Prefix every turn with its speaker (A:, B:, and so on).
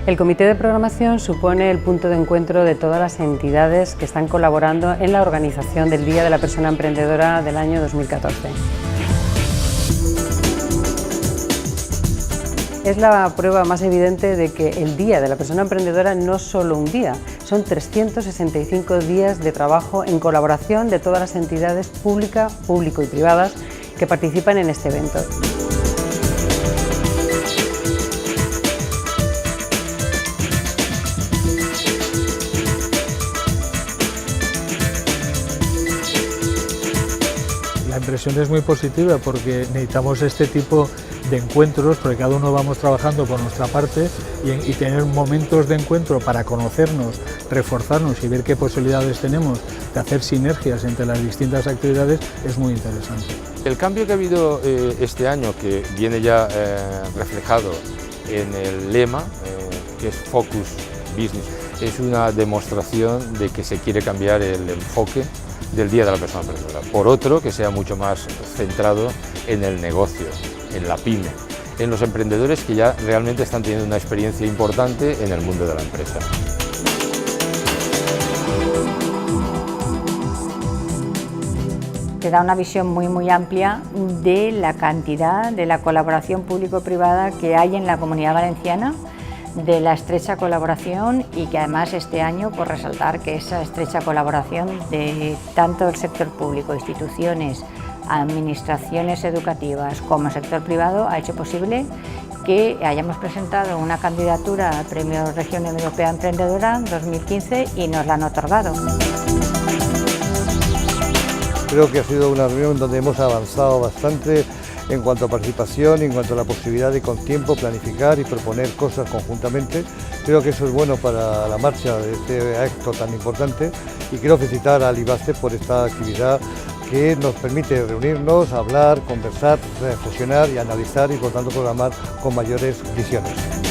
A: El comité de programación supone el punto de encuentro de todas las entidades que están colaborando en la organización del Día de la Persona Emprendedora del año 2014. Es la prueba más evidente de que el Día de la Persona Emprendedora no es solo un día, son 365 días de trabajo en colaboración de todas las entidades público y privadas que participan en este evento.
B: La impresión es muy positiva porque necesitamos este tipo de encuentros, porque cada uno vamos trabajando por nuestra parte y tener momentos de encuentro para conocernos, reforzarnos y ver qué posibilidades tenemos de hacer sinergias entre las distintas actividades es muy interesante.
C: El cambio que ha habido este año, que viene ya reflejado en el lema, que es Focus Business, es una demostración de que se quiere cambiar el enfoque del Día de la Persona Emprendedora, por otro que sea mucho más centrado en el negocio, en la pyme, en los emprendedores que ya realmente están teniendo una experiencia importante en el mundo de la empresa.
D: Te da una visión muy amplia de la cantidad de la colaboración público-privada que hay en la Comunidad Valenciana, de la estrecha colaboración y que además este año por resaltar que esa estrecha colaboración de tanto el sector público, instituciones, administraciones educativas como sector privado ha hecho posible que hayamos presentado una candidatura al Premio Región Europea Emprendedora 2015 y nos la han otorgado.
E: Creo que ha sido una reunión donde hemos avanzado bastante en cuanto a participación, en cuanto a la posibilidad de con tiempo planificar y proponer cosas conjuntamente. Creo que eso es bueno para la marcha de este acto tan importante y quiero felicitar a Libaste por esta actividad que nos permite reunirnos, hablar, conversar, reflexionar y analizar y por tanto programar con mayores visiones.